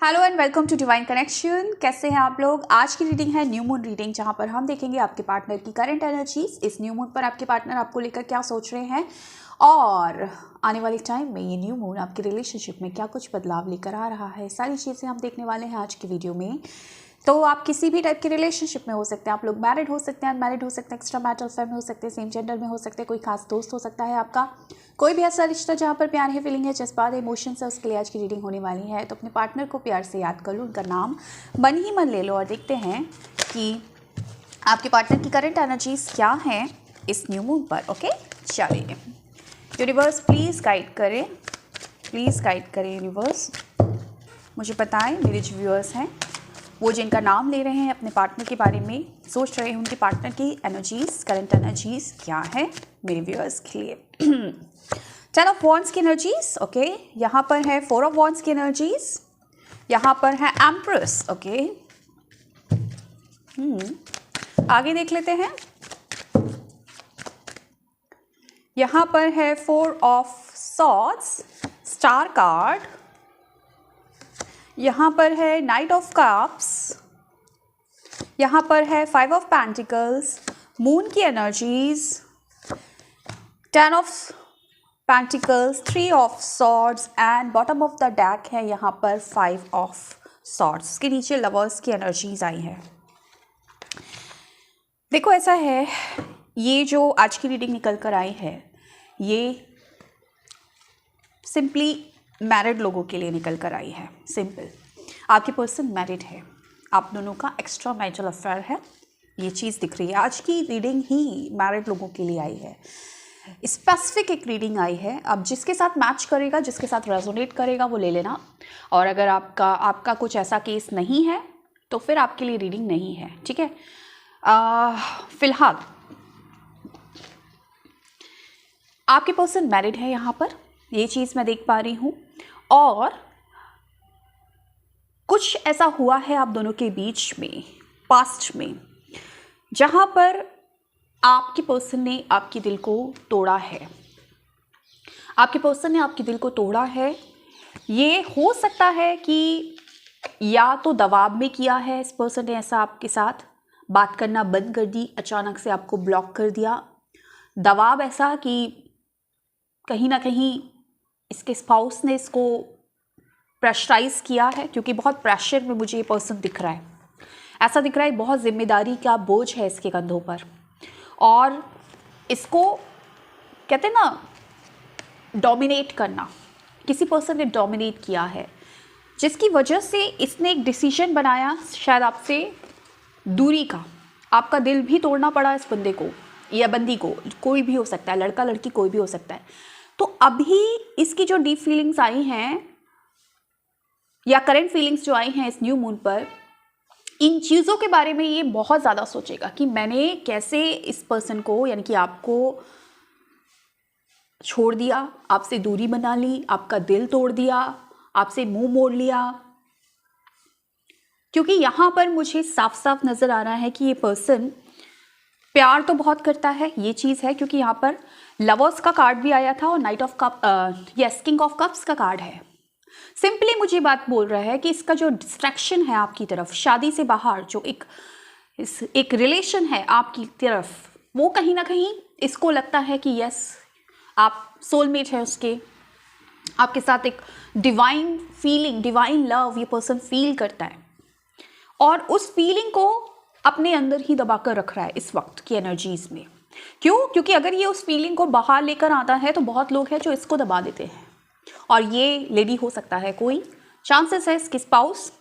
Hello and welcome to divine connection. कैसे हैं आप लोग। आज की रीडिंग है न्यू मून रीडिंग, जहां पर हम देखेंगे आपके पार्टनर की करंट एनर्जीज। इस न्यू मून पर आपके पार्टनर आपको लेकर क्या सोच रहे हैं और आने वाले टाइम में ये न्यू मून आपके रिलेशनशिप में क्या कुछ बदलाव लेकर आ रहा है। सारी चीज़ें हम देखने वाले हैं आज की वीडियो में। तो आप किसी भी टाइप के रिलेशनशिप में हो सकते हैं। आप लोग मैरिड हो सकते हैं, अनमैरिड हो सकते हैं, एक्स्ट्रा मैरिटल अफेयर में हो सकते हैं, सेम जेंडर में हो सकते हैं, कोई खास दोस्त हो सकता है आपका, कोई भी ऐसा रिश्ता जहाँ पर प्यार है, फीलिंग है, जज्बात है, इमोशंस है, उसके लिए आज की रीडिंग होने वाली है। तो अपने पार्टनर को प्यार से याद कर लो, उनका नाम मन ही मन ले लो और देखते हैं कि आपके पार्टनर की करंट एनर्जीज क्या हैं इस न्यू मून पर। ओके, चलिए यूनिवर्स प्लीज़ गाइड करें, प्लीज़ गाइड करें यूनिवर्स। मुझे बताएं मेरे जो व्यूअर्स हैं, वो जिनका नाम ले रहे हैं अपने पार्टनर के बारे में, सोच रहे हैं उनके पार्टनर की एनर्जीज, करंट एनर्जीज क्या है मेरे व्यूअर्स के लिए। 10 ऑफ वॉन्ड्स की एनर्जीज, ओके। यहाँ पर है 4 ऑफ वॉन्ड्स की एनर्जीज, यहाँ पर है एम्प्रेस, ओके। आगे देख लेते हैं। यहाँ पर है 4 ऑफ सॉर्ड्स, स्टार कार्ड। यहाँ पर है नाइट ऑफ कप्स, यहाँ पर है 5 ऑफ पेंटिकल्स, मून की energies, 10 of pentacles, 3 of swords and bottom of the deck है यहाँ पर 5 ऑफ सॉर्ड्स। के नीचे लवर्स की एनर्जीज आई है। देखो ऐसा है, ये जो आज की रीडिंग निकल कर आई है ये सिंपली मैरिड लोगों के लिए निकल कर आई है। सिंपल, आपकी पर्सन मैरिड है, आप दोनों का एक्स्ट्रा मैरिटल अफेयर है, ये चीज़ दिख रही है। आज की रीडिंग ही मैरिड लोगों के लिए आई है। स्पेसिफिक एक रीडिंग आई है। अब जिसके साथ मैच करेगा, जिसके साथ रेजोनेट करेगा वो ले लेना, और अगर आपका कुछ ऐसा केस नहीं है तो फिर आपके लिए रीडिंग नहीं है, ठीक है। फिलहाल आपके पर्सन मैरिड है यहाँ पर, ये चीज़ मैं देख पा रही हूँ, और कुछ ऐसा हुआ है आप दोनों के बीच में पास्ट में जहाँ पर आपके पर्सन ने आपके दिल को तोड़ा है। आपके पर्सन ने आपके दिल को तोड़ा है। ये हो सकता है कि या तो दबाव में किया है इस पर्सन ने ऐसा, आपके साथ बात करना बंद कर दी, अचानक से आपको ब्लॉक कर दिया। दबाव ऐसा कि कहीं ना कहीं इसके स्पाउस ने इसको प्रेशराइज किया है, क्योंकि बहुत प्रेशर में मुझे ये पर्सन दिख रहा है। ऐसा दिख रहा है बहुत जिम्मेदारी का बोझ है इसके कंधों पर, और इसको कहते हैं ना डोमिनेट करना, किसी पर्सन ने डोमिनेट किया है, जिसकी वजह से इसने एक डिसीजन बनाया शायद आपसे दूरी का। आपका दिल भी तोड़ना पड़ा इस बंदे को या बंदी को, कोई भी हो सकता है, लड़का लड़की कोई भी हो सकता है। तो अभी इसकी जो डीप फीलिंग्स आई हैं या करंट फीलिंग्स जो आई हैं इस न्यू मून पर, इन चीज़ों के बारे में ये बहुत ज़्यादा सोचेगा कि मैंने कैसे इस पर्सन को यानी कि आपको छोड़ दिया, आपसे दूरी बना ली, आपका दिल तोड़ दिया, आपसे मुंह मोड़ लिया। क्योंकि यहाँ पर मुझे साफ साफ नज़र आ रहा है कि ये पर्सन प्यार तो बहुत करता है, ये चीज़ है, क्योंकि यहाँ पर लवर्स का कार्ड भी आया था और night of cup, yes, king of cups का कार्ड है। सिंपली मुझे बात बोल रहा है कि इसका जो डिस्ट्रैक्शन है आपकी तरफ, शादी से बाहर जो एक रिलेशन है आपकी तरफ, वो कहीं ना कहीं इसको लगता है कि यस आप सोलमेट है उसके, आपके साथ एक डिवाइन फीलिंग, डिवाइन लव ये पर्सन फील करता है, और उस फीलिंग को अपने अंदर ही दबा कर रख रहा है इस वक्त की एनर्जीज में। क्यों? क्योंकि अगर ये उस फीलिंग को बाहर लेकर आता है तो बहुत लोग हैं जो इसको दबा देते हैं, और ये लेडी हो सकता है कोई, चांसेस है इसके स्पाउस,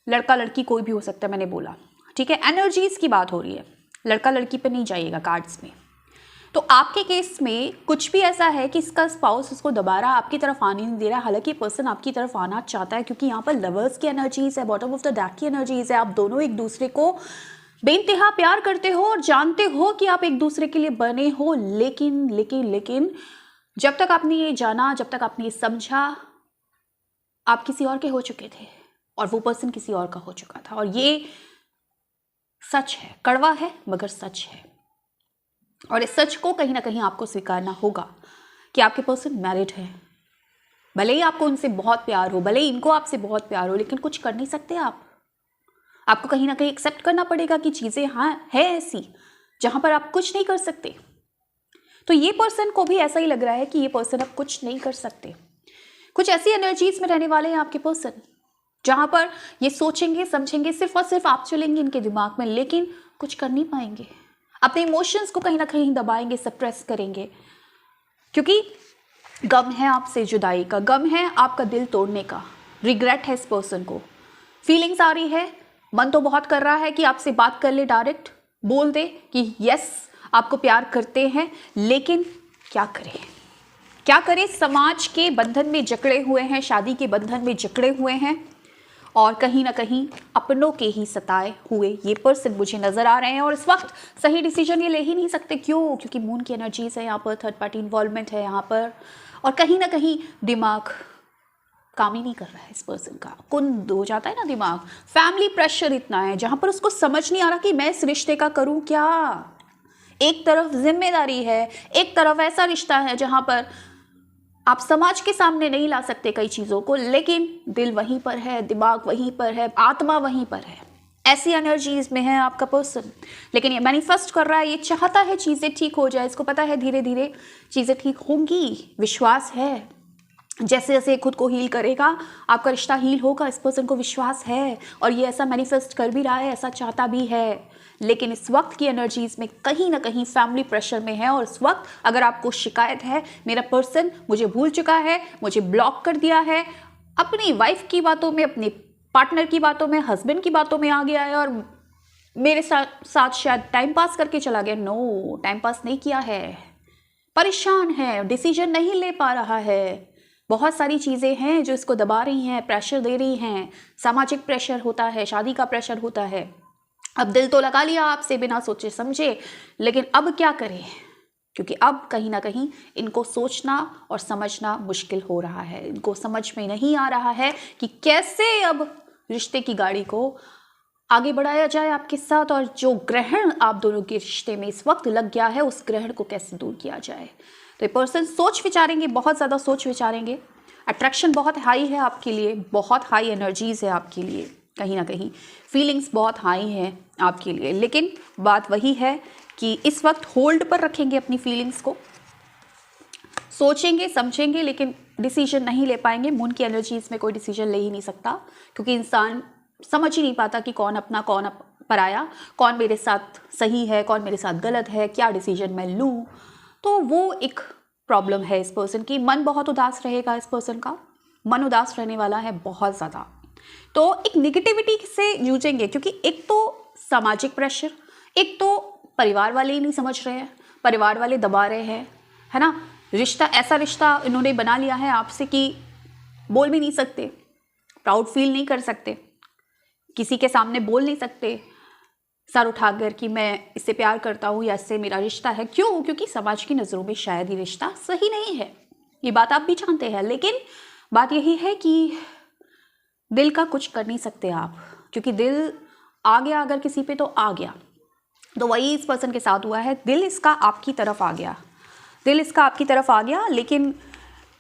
लड़का लड़की कोई भी हो सकता है, मैंने बोला, ठीक है। एनर्जीज की बात हो रही है, लड़का लड़की पे नहीं जाइएगा कार्ड्स में। तो आपके केस में कुछ भी ऐसा है कि इसका स्पाउस इसको दोबारा आपकी तरफ आने नहीं दे रहा है, हालांकि पर्सन आपकी तरफ आना चाहता है, क्योंकि यहाँ पर लवर्स की एनर्जीज है, बॉटम ऑफ द डेक की एनर्जीज है। आप दोनों एक दूसरे को बेइंतहा प्यार करते हो और जानते हो कि आप एक दूसरे के लिए बने हो, लेकिन लेकिन लेकिन जब तक आपने ये जाना, जब तक आपने ये समझा, आप किसी और के हो चुके थे और वो पर्सन किसी और का हो चुका था। और ये सच है, कड़वा है मगर सच है, और इस सच को कहीं ना कहीं आपको स्वीकारना होगा कि आपके पर्सन मैरिड है, भले ही आपको उनसे बहुत प्यार हो, भले ही इनको आपसे बहुत प्यार हो, लेकिन कुछ कर नहीं सकते आप। आपको कहीं ना कहीं एक्सेप्ट करना पड़ेगा कि चीज़ें हाँ है ऐसी जहाँ पर आप कुछ नहीं कर सकते। तो ये पर्सन को भी ऐसा ही लग रहा है कि ये पर्सन अब कुछ नहीं कर सकते। कुछ ऐसी एनर्जीज में रहने वाले हैं आपके पर्सन जहाँ पर ये सोचेंगे समझेंगे, सिर्फ और सिर्फ आप चलेंगे इनके दिमाग में, लेकिन कुछ कर नहीं पाएंगे। अपने इमोशंस को कहीं ना कहीं दबाएंगे, सप्रेस करेंगे, क्योंकि गम है आपसे जुदाई का, गम है आपका दिल तोड़ने का, रिग्रेट है इस पर्सन को, फीलिंग्स आ रही है, मन तो बहुत कर रहा है कि आपसे बात कर ले, डायरेक्ट बोल दे कि यस आपको प्यार करते हैं, लेकिन क्या करें, क्या करें। समाज के बंधन में जकड़े हुए हैं, शादी के बंधन में जकड़े हुए हैं, और कहीं ना कहीं अपनों के ही सताए हुए ये पर्सन मुझे नजर आ रहे हैं। और इस वक्त सही डिसीजन ये ले ही नहीं सकते। क्यों? क्योंकि मून की एनर्जीज है यहाँ पर, थर्ड पार्टी इन्वॉल्वमेंट है यहाँ पर, और कहीं ना कहीं दिमाग काम ही नहीं कर रहा है इस पर्सन का, कुंद हो जाता है ना दिमाग। फैमिली प्रेशर इतना है जहाँ पर उसको समझ नहीं आ रहा कि मैं इस रिश्ते का करूँ क्या। एक तरफ जिम्मेदारी है, एक तरफ ऐसा रिश्ता है जहाँ पर आप समाज के सामने नहीं ला सकते कई चीज़ों को, लेकिन दिल वहीं पर है, दिमाग वहीं पर है, आत्मा वहीं पर है। ऐसी एनर्जीज में है आपका पर्सन, लेकिन ये मैनिफेस्ट कर रहा है, ये चाहता है चीज़ें ठीक हो जाए, इसको पता है धीरे धीरे चीज़ें ठीक होंगी, विश्वास है। जैसे जैसे खुद को हील करेगा आपका रिश्ता हील होगा, इस पर्सन को विश्वास है, और ये ऐसा मैनिफेस्ट कर भी रहा है, ऐसा चाहता भी है। लेकिन इस वक्त की एनर्जीज में कहीं ना कहीं फैमिली प्रेशर में है, और इस वक्त अगर आपको शिकायत है मेरा पर्सन मुझे भूल चुका है, मुझे ब्लॉक कर दिया है, अपनी वाइफ की बातों में, अपने पार्टनर की बातों में, हस्बैंड की बातों में आ गया है, और मेरे साथ शायद टाइम पास करके चला गया। नो, टाइम पास नहीं किया है, परेशान है, डिसीजन नहीं ले पा रहा है, बहुत सारी चीज़ें हैं जो इसको दबा रही हैं, प्रेशर दे रही हैं। सामाजिक प्रेशर होता है, शादी का प्रेशर होता है। अब दिल तो लगा लिया आपसे बिना सोचे समझे, लेकिन अब क्या करें, क्योंकि अब कहीं ना कहीं इनको सोचना और समझना मुश्किल हो रहा है। इनको समझ में नहीं आ रहा है कि कैसे अब रिश्ते की गाड़ी को आगे बढ़ाया जाए आपके साथ, और जो ग्रहण आप दोनों के रिश्ते में इस वक्त लग गया है उस ग्रहण को कैसे दूर किया जाए। तो ये पर्सन सोच विचारेंगे, बहुत ज़्यादा सोच विचारेंगे। अट्रैक्शन बहुत हाई है आपके लिए, बहुत हाई एनर्जीज है आपके लिए, कहीं ना कहीं फीलिंग्स बहुत हाई हैं आपके लिए, लेकिन बात वही है कि इस वक्त होल्ड पर रखेंगे अपनी फीलिंग्स को, सोचेंगे समझेंगे, लेकिन डिसीजन नहीं ले पाएंगे। मून की एनर्जीज में कोई डिसीजन ले ही नहीं सकता, क्योंकि इंसान समझ ही नहीं पाता कि कौन अपना कौन पराया, कौन मेरे साथ सही है, कौन मेरे साथ गलत है, क्या डिसीजन मैं लूँ। तो वो एक प्रॉब्लम है इस पर्सन की। मन बहुत उदास रहेगा इस पर्सन का, मन उदास रहने वाला है बहुत ज़्यादा। तो एक निगेटिविटी से जूझेंगे, क्योंकि एक तो सामाजिक प्रेशर, एक तो परिवार वाले ही नहीं समझ रहे हैं, परिवार वाले दबा रहे हैं, है ना। रिश्ता, ऐसा रिश्ता इन्होंने बना लिया है आपसे कि बोल भी नहीं सकते, प्राउड फील नहीं कर सकते, किसी के सामने बोल नहीं सकते सर उठाकर कि मैं इससे प्यार करता हूँ या इससे मेरा रिश्ता है। क्यों? क्योंकि समाज की नज़रों में शायद ये रिश्ता सही नहीं है, ये बात आप भी जानते हैं। लेकिन बात यही है कि दिल का कुछ कर नहीं सकते आप, क्योंकि दिल आ गया अगर किसी पे तो आ गया। तो वही इस पर्सन के साथ हुआ है, दिल इसका आपकी तरफ आ गया, दिल इसका आपकी तरफ आ गया, लेकिन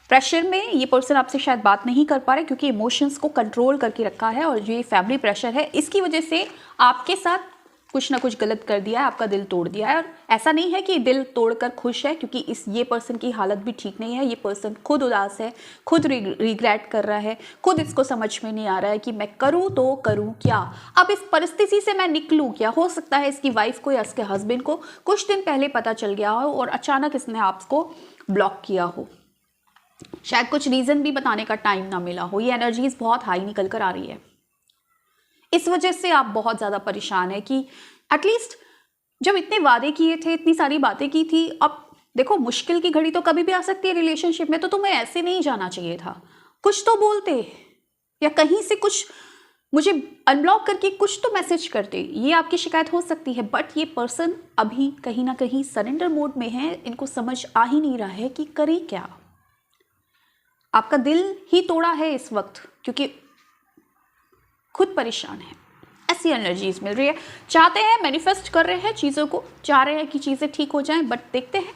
प्रेशर में ये पर्सन आपसे शायद बात नहीं कर पा रहे, क्योंकि इमोशंस को कंट्रोल करके रखा है, और जो ये फैमिली प्रेशर है इसकी वजह से आपके साथ कुछ ना कुछ गलत कर दिया है, आपका दिल तोड़ दिया है। और ऐसा नहीं है कि दिल तोड़कर खुश है, क्योंकि ये पर्सन की हालत भी ठीक नहीं है। ये पर्सन खुद उदास है, खुद रिग्रेट कर रहा है, खुद इसको समझ में नहीं आ रहा है कि मैं करूँ तो करूँ क्या, अब इस परिस्थिति से मैं निकलूँ क्या। हो सकता है इसकी वाइफ को या इसके हस्बैंड को कुछ दिन पहले पता चल गया हो और अचानक इसने आपको ब्लॉक किया हो, शायद कुछ रीज़न भी बताने का टाइम ना मिला हो। ये एनर्जीज बहुत हाई निकल कर आ रही है, इस वजह से आप बहुत ज़्यादा परेशान है कि एटलीस्ट जब इतने वादे किए थे, इतनी सारी बातें की थी, अब देखो मुश्किल की घड़ी तो कभी भी आ सकती है रिलेशनशिप में, तो तुम्हें ऐसे नहीं जाना चाहिए था, कुछ तो बोलते या कहीं से कुछ मुझे अनब्लॉक करके कुछ तो मैसेज करते। ये आपकी शिकायत हो सकती है, बट ये पर्सन अभी कहीं ना कहीं सरेंडर मोड में है, इनको समझ आ ही नहीं रहा है कि करे क्या। आपका दिल ही तोड़ा है इस वक्त, क्योंकि खुद परेशान है। ऐसी एनर्जीज मिल रही है, चाहते हैं, मैनिफेस्ट कर रहे हैं चीज़ों को, चाह रहे हैं कि चीज़ें ठीक हो जाएं, बट देखते हैं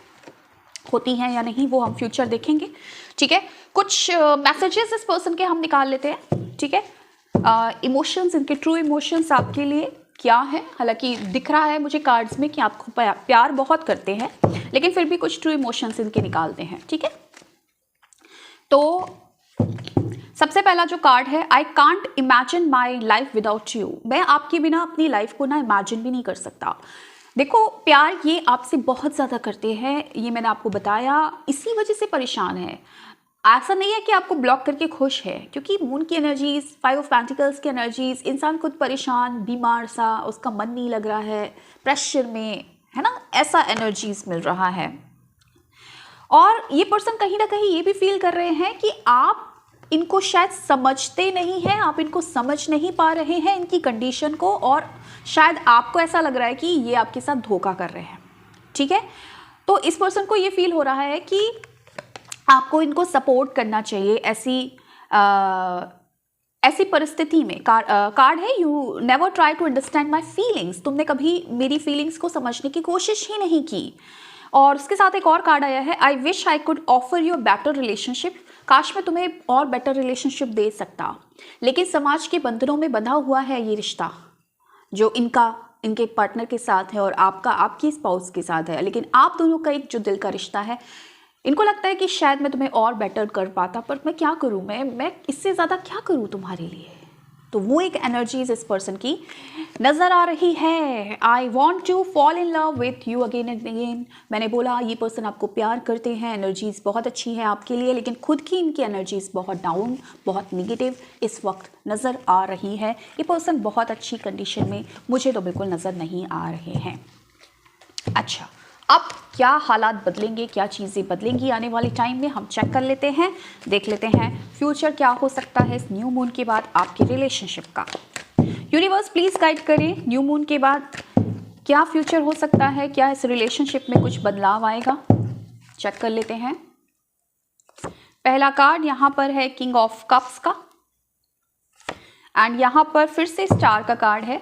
होती हैं या नहीं, वो हम फ्यूचर देखेंगे। ठीक है, कुछ मैसेजेस इस पर्सन के हम निकाल लेते हैं, ठीक है। इमोशंस, इनके ट्रू इमोशंस आपके लिए क्या है। हालांकि दिख रहा है मुझे कार्ड्स में कि आपको प्यार बहुत करते हैं, लेकिन फिर भी कुछ ट्रू इमोशंस इनके निकालते हैं, ठीक है। तो सबसे पहला जो कार्ड है, I can't imagine my life without you. मैं आपके बिना अपनी लाइफ को ना इमेजिन भी नहीं कर सकता। देखो, प्यार ये आपसे बहुत ज़्यादा करते हैं, ये मैंने आपको बताया, इसी वजह से परेशान है। ऐसा नहीं है कि आपको ब्लॉक करके खुश है, क्योंकि मून की एनर्जीज, 5 ऑफ पेंटिकल्स की एनर्जीज, इंसान खुद परेशान, बीमार सा, उसका मन नहीं लग रहा है, प्रेशर में है ना, ऐसा एनर्जीज मिल रहा है। और ये पर्सन कहीं ना कहीं ये भी फील कर रहे हैं कि आप इनको शायद समझते नहीं हैं, आप इनको समझ नहीं पा रहे हैं इनकी कंडीशन को, और शायद आपको ऐसा लग रहा है कि ये आपके साथ धोखा कर रहे हैं, ठीक है। तो इस पर्सन को ये फील हो रहा है कि आपको इनको सपोर्ट करना चाहिए ऐसी परिस्थिति में। कार्ड है, you never try to understand my feelings. तुमने कभी मेरी फीलिंग्स को समझने की कोशिश ही नहीं की। और उसके साथ एक और कार्ड आया है, I wish I could offer you a better relationship. काश मैं तुम्हें और बेटर रिलेशनशिप दे सकता, लेकिन समाज के बंधनों में बंधा हुआ है ये रिश्ता जो इनके पार्टनर के साथ है और आपकी स्पाउस के साथ है। लेकिन आप दोनों का एक जो दिल का रिश्ता है, इनको लगता है कि शायद मैं तुम्हें और बेटर कर पाता, पर मैं क्या करूं, मैं इससे ज़्यादा क्या करूं तुम्हारे लिए। तो वो एक एनर्जीज इस पर्सन की नज़र आ रही है। I want to fall in love with you again and again. मैंने बोला ये पर्सन आपको प्यार करते हैं, एनर्जीज बहुत अच्छी है आपके लिए, लेकिन खुद की इनकी एनर्जीज बहुत डाउन, बहुत निगेटिव इस वक्त नज़र आ रही है। ये पर्सन बहुत अच्छी कंडीशन में मुझे तो बिल्कुल नज़र नहीं आ रहे हैं। अच्छा, अब क्या हालात बदलेंगे, क्या चीज़ें बदलेंगी आने वाले टाइम में, हम चेक कर लेते हैं, देख लेते हैं फ्यूचर क्या हो सकता है इस न्यू मून के बाद आपके रिलेशनशिप का। यूनिवर्स प्लीज़ गाइड करें, न्यू मून के बाद क्या फ्यूचर हो सकता है, क्या इस रिलेशनशिप में कुछ बदलाव आएगा, चेक कर लेते हैं। पहला कार्ड यहाँ पर है किंग ऑफ कप्स का, एंड यहाँ पर फिर से स्टार का कार्ड है,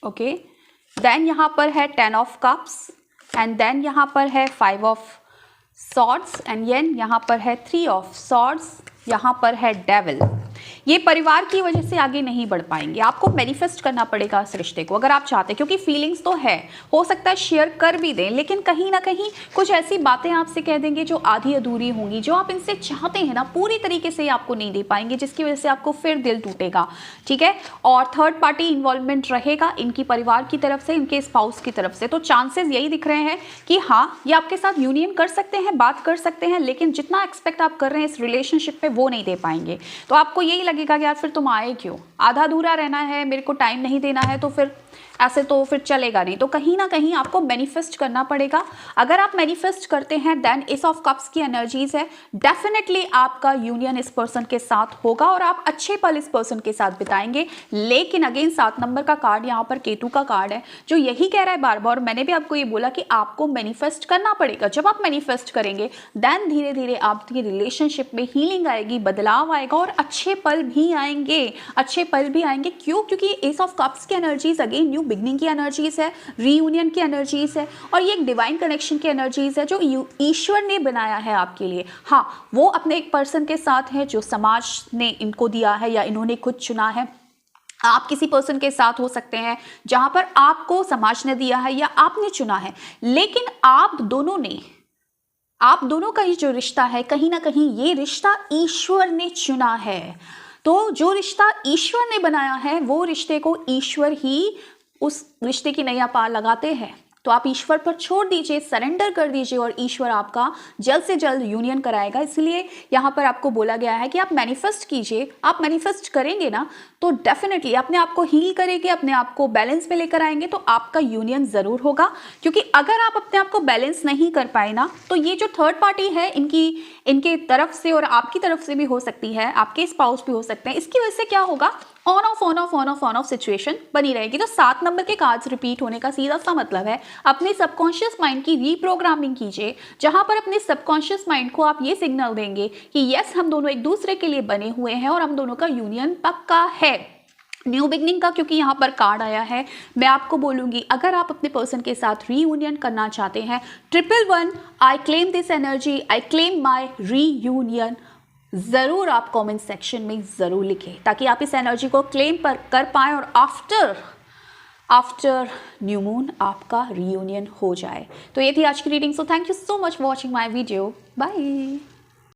ओके। देन यहाँ पर है 10 ऑफ कप्स, एंड देन यहाँ पर है 5 ऑफ सॉर्ड्स, एंड यहाँ पर है 3 ऑफ सॉर्ड्स, यहाँ पर है डेविल। ये परिवार की वजह से आगे नहीं बढ़ पाएंगे, आपको मैनिफेस्ट करना पड़ेगा इस रिश्ते को अगर आप चाहते हैं, क्योंकि फीलिंग्स तो है, हो सकता है शेयर कर भी दें, लेकिन कहीं ना कहीं कुछ ऐसी बातें आपसे कह देंगे जो आधी अधूरी होंगी, जो आप इनसे चाहते हैं ना पूरी तरीके से आपको नहीं दे पाएंगे, जिसकी वजह से आपको फिर दिल टूटेगा, ठीक है। और थर्ड पार्टी इन्वॉल्वमेंट रहेगा इनकी परिवार की तरफ से, इनके स्पाउस की तरफ से। तो चांसेस यही दिख रहे हैं कि हाँ, ये आपके साथ यूनियन कर सकते हैं, बात कर सकते हैं, लेकिन जितना एक्सपेक्ट आप कर रहे हैं इस रिलेशनशिप में वो नहीं दे पाएंगे। तो आपको यही लगेगा कि यार फिर तुम आए क्यों, आधा अधूरा रहना है, मेरे को टाइम नहीं देना है, तो फिर ऐसे तो फिर चलेगा नहीं। तो कहीं ना कहीं आपको मैनिफेस्ट करना पड़ेगा। अगर आप मैनिफेस्ट करते हैं देन एस ऑफ कप्स की एनर्जीज है, डेफिनेटली आपका यूनियन इस पर्सन के साथ होगा और आप अच्छे पल इस पर्सन के साथ बिताएंगे। लेकिन अगेन 7 नंबर का कार्ड यहाँ पर केतु का कार्ड है, जो यही कह रहा है बार बार, मैंने भी आपको ये बोला कि आपको मैनिफेस्ट करना पड़ेगा। जब आप मैनिफेस्ट करेंगे देन धीरे धीरे आपकी रिलेशनशिप में हीलिंग आएगी, बदलाव आएगा और अच्छे पल भी आएंगे, अच्छे पल भी आएंगे। क्यों? क्योंकि एस ऑफ कप्स की एनर्जीज अगेन न्यू बिगनिंग की एनर्जीज है, रीयूनियन की एनर्जीज है, और ये एक डिवाइन कनेक्शन की एनर्जीज है जो ईश्वर ने बनाया है आपके लिए। हाँ, वो अपने एक पर्सन के साथ है जो समाज ने इनको दिया है या इन्होंने खुद चुना है। आप किसी पर्सन के साथ हो सकते हैं जहां पर आपको समाज ने दिया है या आपने चुना है, लेकिन आप दोनों का ही जो रिश्ता है, कहीं ना कहीं ये रिश्ता ईश्वर ने चुना है। तो जो रिश्ता ईश्वर ने बनाया है वो रिश्ते को ईश्वर ही उस रिश्ते की नैया पार लगाते हैं। तो आप ईश्वर पर छोड़ दीजिए, सरेंडर कर दीजिए और ईश्वर आपका जल्द से जल्द यूनियन कराएगा। इसलिए यहाँ पर आपको बोला गया है कि आप मैनिफेस्ट कीजिए। आप मैनिफेस्ट करेंगे ना तो डेफिनेटली अपने आप को हील करेंगे, अपने आप को बैलेंस में लेकर आएंगे, तो आपका यूनियन ज़रूर होगा। क्योंकि अगर आप अपने आप को बैलेंस नहीं कर पाए ना, तो ये जो थर्ड पार्टी है इनके तरफ से और आपकी तरफ से भी हो सकती है, आपके स्पाउस भी हो सकते हैं, इसकी वजह से क्या होगा, ऑन ऑफ सिचुएशन बनी रहेगी। तो 7 नंबर के कार्ड्स रिपीट होने का सीधा सा मतलब है अपने सबकॉन्शियस माइंड की रीप्रोग्रामिंग कीजिए, जहां पर अपने सबकॉन्शियस माइंड को आप ये सिग्नल देंगे कि यस, हम दोनों एक दूसरे के लिए बने हुए हैं और हम दोनों का यूनियन पक्का है। न्यू बिगनिंग का क्योंकि यहाँ पर कार्ड आया है, मैं आपको बोलूँगी अगर आप अपने पर्सन के साथ रीयूनियन करना चाहते हैं, 111 I claim this energy, I claim my reunion, ज़रूर आप कमेंट सेक्शन में ज़रूर लिखें ताकि आप इस एनर्जी को क्लेम पर कर पाएँ और आफ्टर न्यू मून आपका रीयूनियन हो जाए। तो ये थी आज की reading. So thank you so much for watching my video. Bye.